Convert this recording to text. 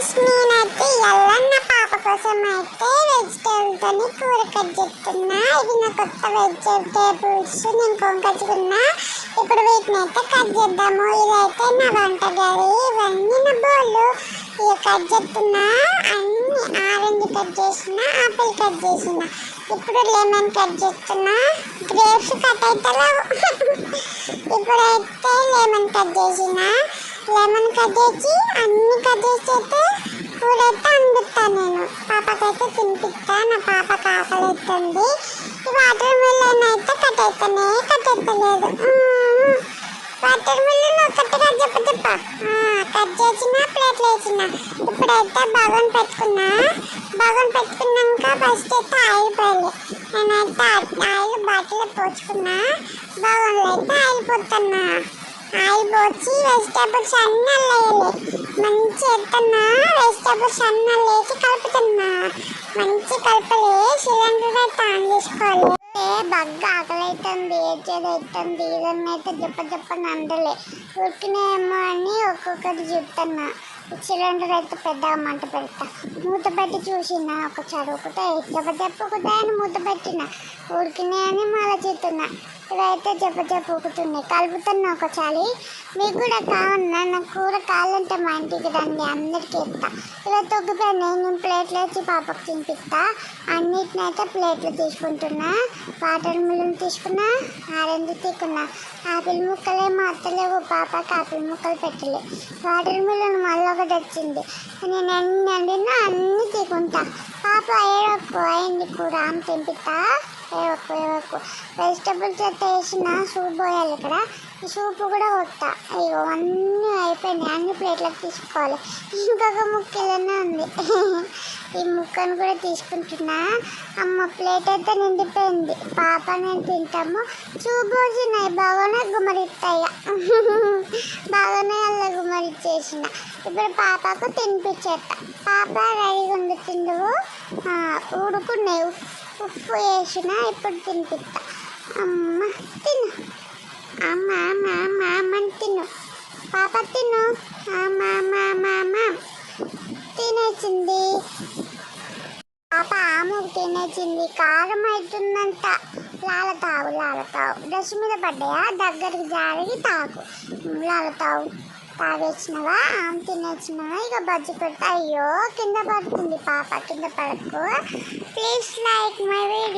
Friends, నేనైతే ఎల్లన్న పాప కోసం అయితే వెజిటేబుల్తోని కూర కట్ చేస్తున్నా. ఇది నా కొత్త వెజిటేబుల్స్ నేను కొనుకొచ్చుకున్నా. ఇప్పుడు వీటిని అయితే కట్ చేద్దాము. ఇదైతే నా వంట గది, ఇవన్నీ నా బౌళ్ళు. ఇక కట్ చేస్తున్నా. అన్ని ఆరెంజ్ కట్ చేసిన, ఆపిల్ కట్ చేసిన, ఇప్పుడు లెమన్ కట్ చేస్తున్నా. గ్రేప్స్ కట్ అవుతలేవు. ఇప్పుడైతే లెమన్ కట్ చేసిన, లెమన్ కట్ చేసి అన్ని కట్ చేసి అయితే కూర అయితే అందిస్తాను. నేను పాపకైతే తినిపిస్తా. నా పాపకి ఆకలి అవుతుంది. ఈ వాటర్ మిల్లన్ అయితే కట్ అవుతలేదు. వాటర్ మిల్లన్ ఒకటి కట్ చెప్ప కట్ చేసిన, ప్లేట్లు వేసిన. ఇప్పుడైతే బగోన్ పెట్టుకున్నా. బగోన్ పెట్టుకున్నాక ఫస్ట్ అయితే ఆయిల్ పోయాలి. నేనైతే ఆయిల్ బాటిల్లో పోసుకున్నా. బగోన్లో అయితే ఆయిల్ పోతున్నా. ఆయిల్ పోసి వెజిటేబుల్స్ అన్నీ వేయాలి. మంచి ఎత్తన్నా వెజిటేబుల్స్ అన్నీ వేసి కలుపుతున్నా. మంచి కలపలే. సిలిండర్ అయితే ఆన్ చేసుకోవాలి. బాగా ఆకలి అవుతుంది, ఏచేది ఇదన్నీ అయితే చెప్పని అందలే ఉరికినేమో అని ఒక్కొక్కటి చెప్తున్నా. సిలిండర్ అయితే పెద్దగా మంట పెడతా. మూత పెట్టి చూసిన ఒక చదువుకుతా చెప్పకుతా అని మూత పెట్టిన. ఉడికినా అని మళ్ళీ చెప్తున్నా. ఇవైతే ఊకుతున్నాయి. కలుపుతున్నా ఒకసారి. మీకు కూడా కావన్నా నా కూర కావాలంటే మా ఇంటికి రండి, అందరికీ ఇస్తా. ఇలా తొగ్గిపోయినా నేను ప్లేట్లు వేసి పాపకు తినిపిస్తా. అన్నిటిని అయితే ప్లేట్లు తీసుకుంటున్నా. వాటర్ మిల్లన్ తీసుకున్నా, ఆరెంజ్ తీసుకున్నా. ఆపిల్ ముక్కలేమో అత్తలేవు, పాపకి ఆపిల్ ముక్కలు పెట్టలే. వాటర్ మిల్లన్ మళ్ళీ ఒకటి వచ్చింది. నేను ఎన్ని వండినా అన్నీ తీసుకుంటా. పాప ఏడొక్కు అయింది కూర ఆమె తినిపిస్తా. ఏవక్కు వెజిటబుల్స్ అయితే వేసిన సూప్ పోయాలి. ఇక్కడ ఈ సూప్ కూడా కొట్టా. అయ్యో అన్నీ అయిపోయినాయి. అన్ని ప్లేట్లకు తీసుకోవాలి. ఇంకొక ముక్కలనే ఉంది. ఈ ముక్కను కూడా తీసుకుంటున్నా. అమ్మ ప్లేట్ అయితే నిండిపోయింది. పాప నేను తింటాము. సూప్ పోసినాయి బాగానే గుమ్మరిస్తాయి. బాగానే అలా గుమ్మరిచ్చేసిన. ఇప్పుడు పాపకు తినిపించేట. పాప రెడీగా ఉంది. తిందువు ఉడుకున్నాయి. ఉప్పు వేసిన. ఇప్పుడు తినిపిస్తా. అమ్మ తిను. అమ్మని తిను. పాప తిను. అమ్మ తినేసింది. పాప ఆమెకు తినేసింది. కారం అవుతుందంట. లాలతావు డ్రెస్ మీద పడ్డాయా, దగ్గరికి జారి తాగు. లాలతావు తాగేసినవా, ఆమె తినేసినవా. ఇక బజ్జి పెడతా. అయ్యో కింద పడుతుంది పాప. కింద పడకు. Please like my video.